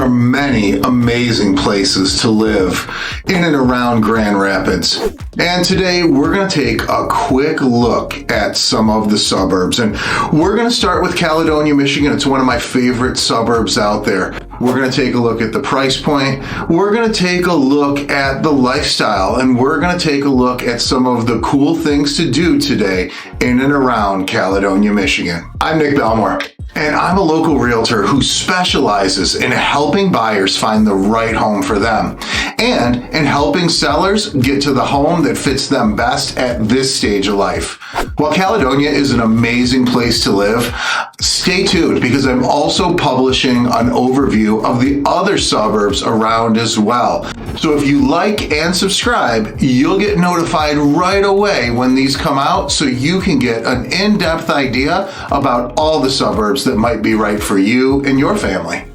are many amazing places to live in and around Grand Rapids. And today we're going to take a quick look at some of the suburbs. And we're going to start with Caledonia, Michigan. It's one of my favorite suburbs out there. We're going to take a look at the price point. We're going to take a look at the lifestyle. And we're going to take a look at some of the cool things to do today in and around Caledonia, Michigan. I'm Nick Belmore. And I'm a local realtor who specializes in helping buyers find the right home for them and in helping sellers get to the home that fits them best at this stage of life. While Caledonia is an amazing place to live, stay tuned because I'm also publishing an overview of the other suburbs around as well. So if you like and subscribe, you'll get notified right away when these come out so you can get an in-depth idea about all the suburbs that might be right for you and your family.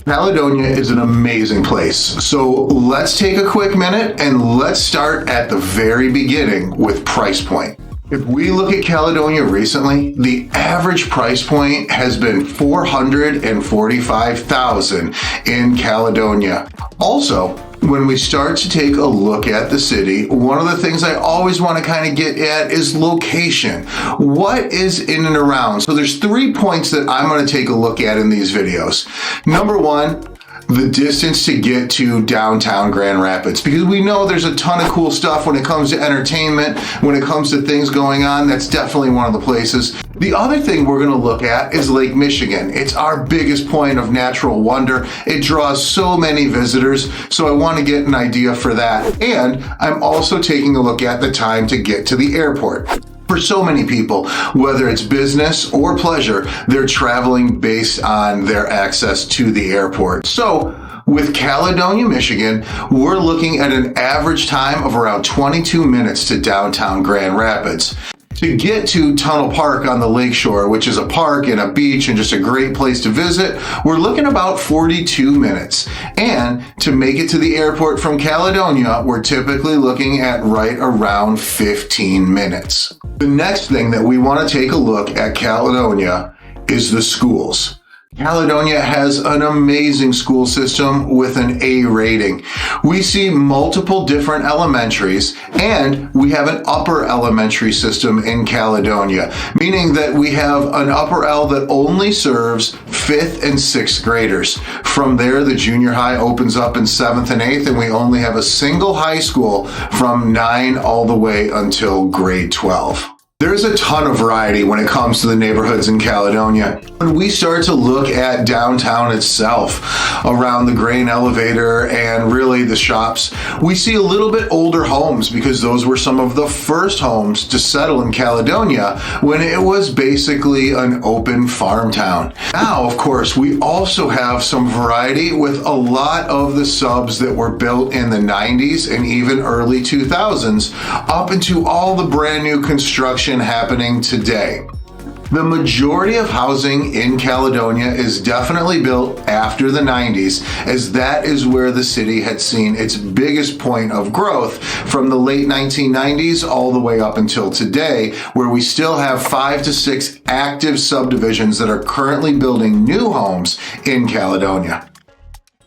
Caledonia is an amazing place. So let's take a quick minute and let's start at the very beginning with price point. If we look at Caledonia recently, the average price point has been $445,000 in Caledonia. Also, when we start to take a look at the city, one of the things I always want to kind of get at is location. What is in and around? So there's 3 points that I'm going to take a look at in these videos. Number one, the distance to get to downtown Grand Rapids, because we know there's a ton of cool stuff when it comes to entertainment, when it comes to things going on. That's definitely one of the places. The other thing we're going to look at is Lake Michigan. It's our biggest point of natural wonder. It draws so many visitors, so I want to get an idea for that. And I'm also taking a look at the time to get to the airport. For so many people, whether it's business or pleasure, they're traveling based on their access to the airport. So with Caledonia, Michigan, we're looking at an average time of around 22 minutes to downtown Grand Rapids. To get to Tunnel Park on the lakeshore, which is a park and a beach and just a great place to visit, we're looking about 42 minutes. And to make it to the airport from Caledonia, we're typically looking at right around 15 minutes. The next thing that we want to take a look at Caledonia is the schools. Caledonia has an amazing school system with an A rating. We see multiple different elementaries, and we have an upper elementary system in Caledonia, meaning that we have an upper L that only serves 5th and 6th graders. From there, the junior high opens up in 7th and 8th, and we only have a single high school from 9 all the way until grade 12. There's a ton of variety when it comes to the neighborhoods in Caledonia. When we start to look at downtown itself, around the grain elevator and really the shops, we see a little bit older homes because those were some of the first homes to settle in Caledonia when it was basically an open farm town. Now, of course, we also have some variety with a lot of the subs that were built in the 90s and even early 2000s up into all the brand new construction happening today. The majority of housing in Caledonia is definitely built after the 90s, as that is where the city had seen its biggest point of growth from the late 1990s all the way up until today, where we still have 5 to 6 active subdivisions that are currently building new homes in Caledonia.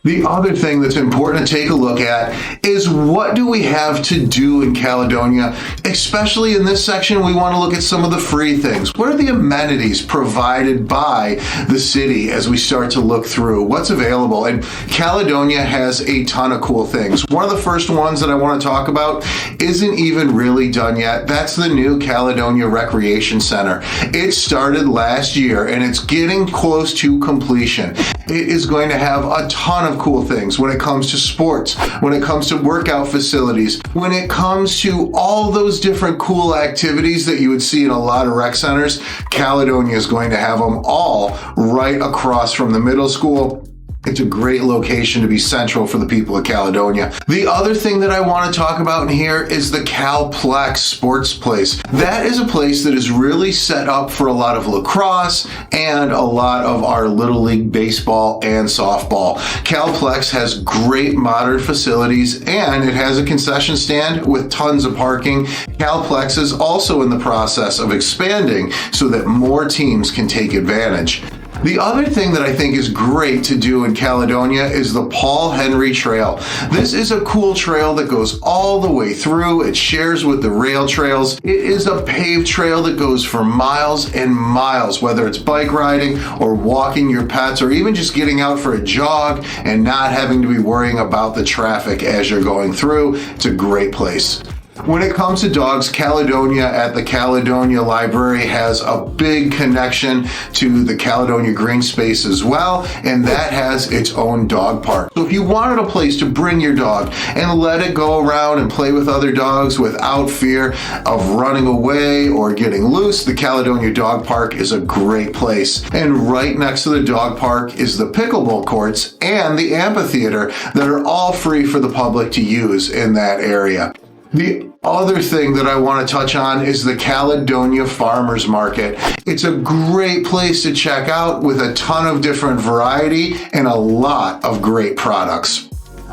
The other thing that's important to take a look at is what do we have to do in Caledonia? Especially in this section, we want to look at some of the free things. What are the amenities provided by the city as we start to look through what's available? And Caledonia has a ton of cool things. One of the first ones that I want to talk about isn't even really done yet. That's the new Caledonia Recreation Center. It started last year and it's getting close to completion. It is going to have a ton of cool things when it comes to sports, when it comes to workout facilities, when it comes to all those different cool activities that you would see in a lot of rec centers. Caledonia is going to have them all right across from the middle school. It's a great location to be central for the people of Caledonia. The other thing that I want to talk about in here is the Calplex Sports Place. That is a place that is really set up for a lot of lacrosse and a lot of our Little League baseball and softball. Calplex has great modern facilities and it has a concession stand with tons of parking. Calplex is also in the process of expanding so that more teams can take advantage. The other thing that I think is great to do in Caledonia is the Paul Henry Trail. This is a cool trail that goes all the way through. It shares with the rail trails. It is a paved trail that goes for miles and miles, whether it's bike riding or walking your pets or even just getting out for a jog and not having to be worrying about the traffic as you're going through. It's a great place. When it comes to dogs, Caledonia at the Caledonia Library has a big connection to the Caledonia Green Space as well, and that has its own dog park. So if you wanted a place to bring your dog and let it go around and play with other dogs without fear of running away or getting loose, the Caledonia Dog Park is a great place. And right next to the dog park is the pickleball courts and the amphitheater that are all free for the public to use in that area. The other thing that I want to touch on is the Caledonia Farmers Market. It's a great place to check out with a ton of different variety and a lot of great products.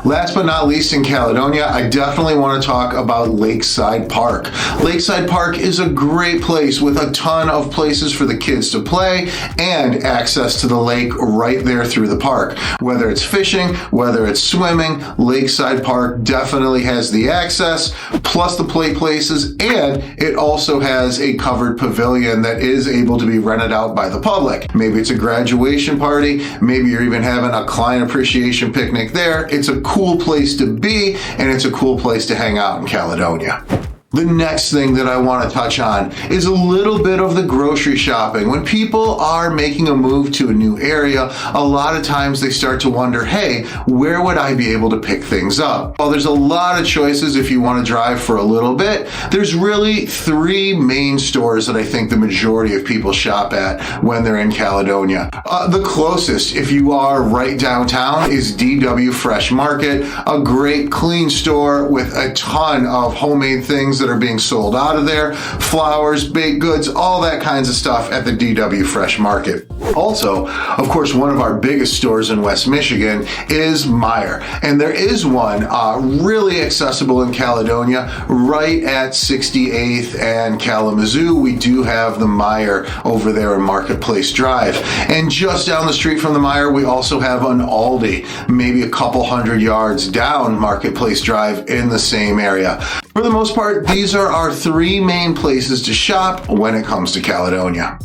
Last but not least in Caledonia, I definitely want to talk about Lakeside Park. Lakeside Park is a great place with a ton of places for the kids to play and access to the lake right there through the park. Whether it's fishing, whether it's swimming, Lakeside Park definitely has the access, plus the play places, and it also has a covered pavilion that is able to be rented out by the public. Maybe it's a graduation party, maybe you're even having a client appreciation picnic there. It's a cool place to be, and it's a cool place to hang out in Caledonia. The next thing that I want to touch on is a little bit of the grocery shopping. When people are making a move to a new area, a lot of times they start to wonder, hey, where would I be able to pick things up? Well, there's a lot of choices if you want to drive for a little bit. There's really three main stores that I think the majority of people shop at when they're in Caledonia. The closest, if you are right downtown, is DW Fresh Market, a great clean store with a ton of homemade things that are being sold out of there, flowers, baked goods, all that kinds of stuff at the DW Fresh Market. Also, of course, one of our biggest stores in West Michigan is Meijer, and there is one really accessible in Caledonia right at 68th and Kalamazoo. We do have the Meijer over there in Marketplace Drive, and just down the street from the Meijer, we also have an Aldi, maybe a couple hundred yards down Marketplace Drive in the same area. For the most part, these are our three main places to shop when it comes to Caledonia.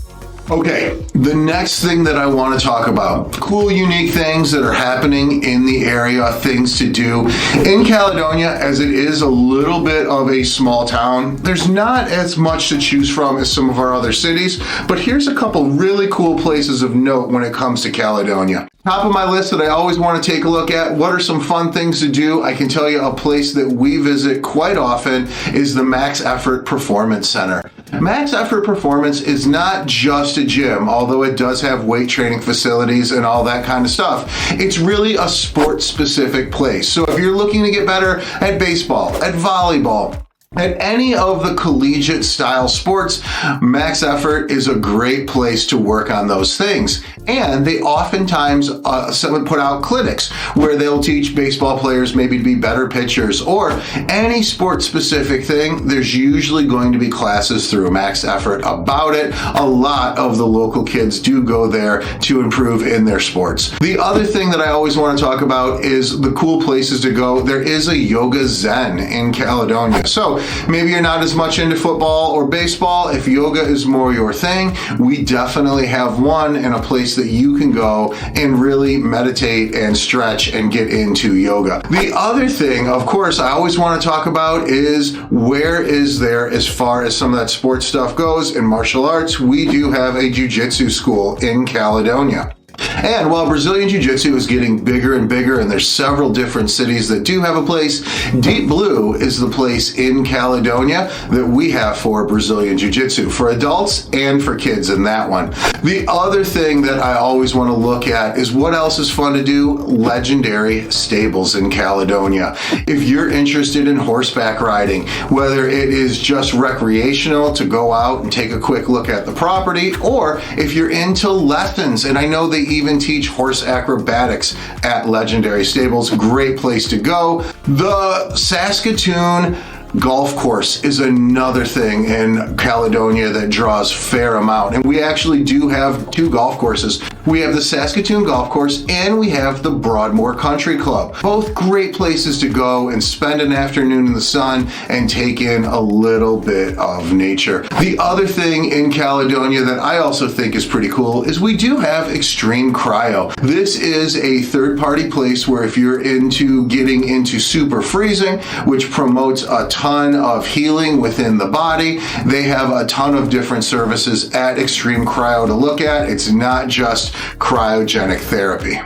Okay, the next thing that I want to talk about, cool, unique things that are happening in the area, things to do. In Caledonia, as it is a little bit of a small town, there's not as much to choose from as some of our other cities, but here's a couple really cool places of note when it comes to Caledonia. Top of my list that I always want to take a look at, what are some fun things to do? I can tell you a place that we visit quite often is the Max Effort Performance Center. Max Effort Performance is not just a gym, although it does have weight training facilities and all that kind of stuff. It's really a sport-specific place. So if you're looking to get better at baseball, at volleyball, at any of the collegiate style sports, Max Effort is a great place to work on those things. And they oftentimes put out clinics where they'll teach baseball players maybe to be better pitchers or any sport specific thing. There's usually going to be classes through Max Effort about it. A lot of the local kids do go there to improve in their sports. The other thing that I always want to talk about is the cool places to go. There is a Yoga Zen in Caledonia. So maybe you're not as much into football or baseball. If yoga is more your thing, we definitely have one in a place that you can go and really meditate and stretch and get into yoga. The other thing, of course, I always want to talk about is where is there as far as some of that sports stuff goes in martial arts. We do have a jiu-jitsu school in Caledonia. And while Brazilian Jiu-Jitsu is getting bigger and bigger, and there's several different cities that do have a place, Deep Blue is the place in Caledonia that we have for Brazilian Jiu-Jitsu, for adults and for kids in that one. The other thing that I always want to look at is what else is fun to do? Legendary stables in Caledonia. If you're interested in horseback riding, whether it is just recreational to go out and take a quick look at the property, or if you're into lessons, and I know they even teach horse acrobatics at Legendary Stables. Great place to go. The Saskatoon golf course is another thing in Caledonia that draws fair amount. And we actually do have two golf courses We have the Saskatoon Golf Course, and we have the Broadmoor Country Club. Both great places to go and spend an afternoon in the sun and take in a little bit of nature. The other thing in Caledonia that I also think is pretty cool is we do have Extreme Cryo. This is a third-party place where if you're into getting into super freezing, which promotes a ton of healing within the body, they have a ton of different services at Extreme Cryo to look at. It's not just cryogenic therapy.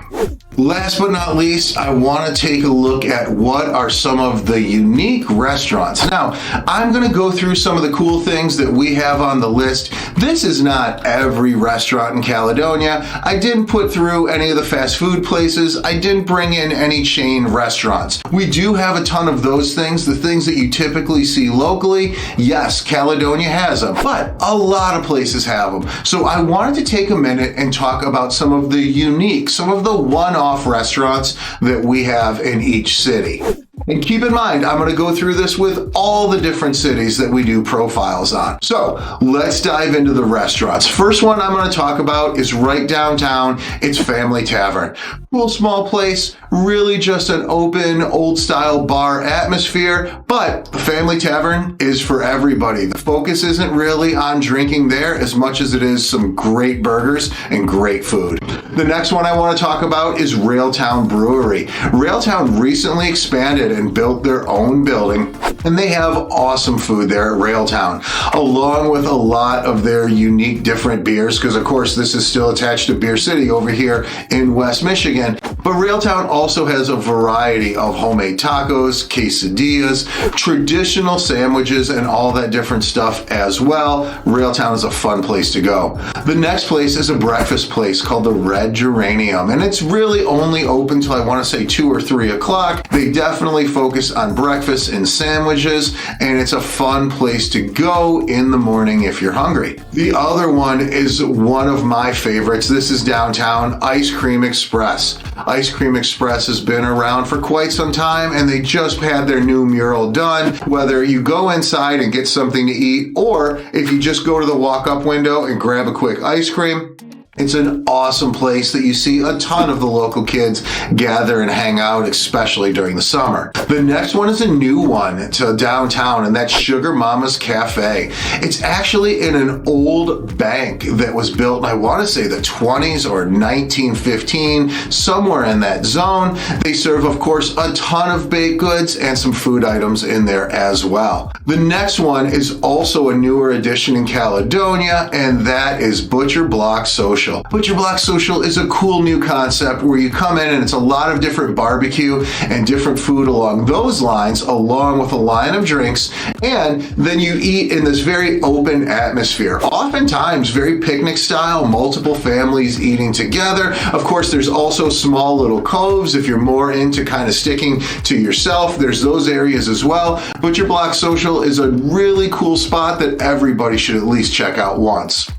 Last but not least, I want to take a look at what are some of the unique restaurants. Now, I'm going to go through some of the cool things that we have on the list. This is not every restaurant in Caledonia. I didn't put through any of the fast food places. I didn't bring in any chain restaurants. We do have a ton of those things, the things that you typically see locally. Yes, Caledonia has them, but a lot of places have them. So I wanted to take a minute and talk about some of the unique, some of the one-off restaurants that we have in each city. And keep in mind, I'm going to go through this with all the different cities that we do profiles on. So let's dive into the restaurants. First one I'm going to talk about is right downtown. It's Family Tavern. Cool small place, really just an open, old-style bar atmosphere, but the Family Tavern is for everybody. The focus isn't really on drinking there as much as it is some great burgers and great food. The next one I want to talk about is Railtown Brewery. Railtown recently expanded and built their own building, and they have awesome food there at Railtown, along with a lot of their unique different beers, because of course this is still attached to Beer City over here in West Michigan. But Railtown also has a variety of homemade tacos, quesadillas, traditional sandwiches, and all that different stuff as well. Railtown is a fun place to go. The next place is a breakfast place called the Red Geranium, and it's really only open till I want to say 2 or 3 o'clock. They definitely focus on breakfast and sandwiches, and it's a fun place to go in the morning if you're hungry. The other one is one of my favorites. This is downtown, Ice Cream Express. Ice Cream Express has been around for quite some time, and they just had their new mural done. Whether you go inside and get something to eat, or if you just go to the walk-up window and grab a quick ice cream, it's an awesome place that you see a ton of the local kids gather and hang out, especially during the summer. The next one is a new one to downtown, and that's Sugar Mama's Cafe. It's actually in an old bank that was built in, I want to say, the 20s or 1915, somewhere in that zone. They serve, of course, a ton of baked goods and some food items in there as well. The next one is also a newer addition in Caledonia, and that is Butcher Block Social. Butcher Block Social is a cool new concept where you come in and it's a lot of different barbecue and different food along those lines, along with a line of drinks, and then you eat in this very open atmosphere. Oftentimes very picnic style, multiple families eating together. Of course, there's also small little coves if you're more into kind of sticking to yourself. There's those areas as well. Butcher Block Social is a really cool spot that everybody should at least check out once.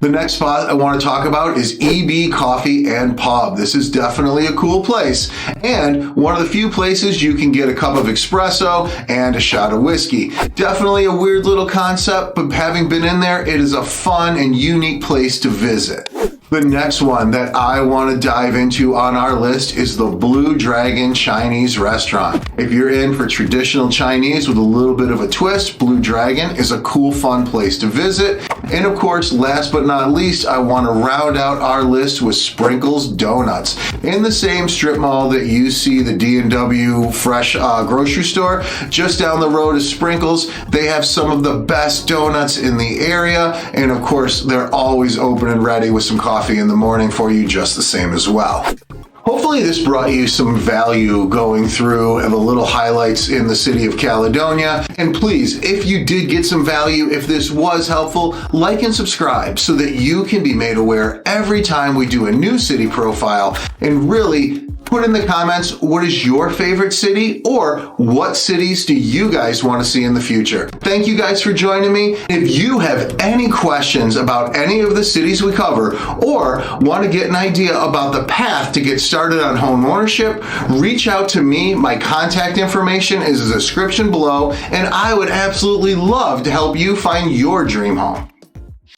The next spot I want to talk about is EB Coffee and Pub. This is definitely a cool place, and one of the few places you can get a cup of espresso and a shot of whiskey. Definitely a weird little concept, but having been in there, it is a fun and unique place to visit. The next one that I want to dive into on our list is the Blue Dragon Chinese Restaurant. If you're in for traditional Chinese with a little bit of a twist, Blue Dragon is a cool, fun place to visit. And of course, last but not least, I want to round out our list with Sprinkles Donuts. In the same strip mall that you see the D&W Fresh grocery store, just down the road is Sprinkles. They have some of the best donuts in the area, and of course, they're always open and ready with some coffee in the morning for you just the same as well. Hopefully this brought you some value going through the little highlights in the city of Caledonia. And please, if you did get some value, if this was helpful, like and subscribe so that you can be made aware every time we do a new city profile. And really, put in the comments, what is your favorite city, or what cities do you guys want to see in the future? Thank you guys for joining me. If you have any questions about any of the cities we cover, or want to get an idea about the path to get started on home ownership, reach out to me. My contact information is in the description below, and I would absolutely love to help you find your dream home.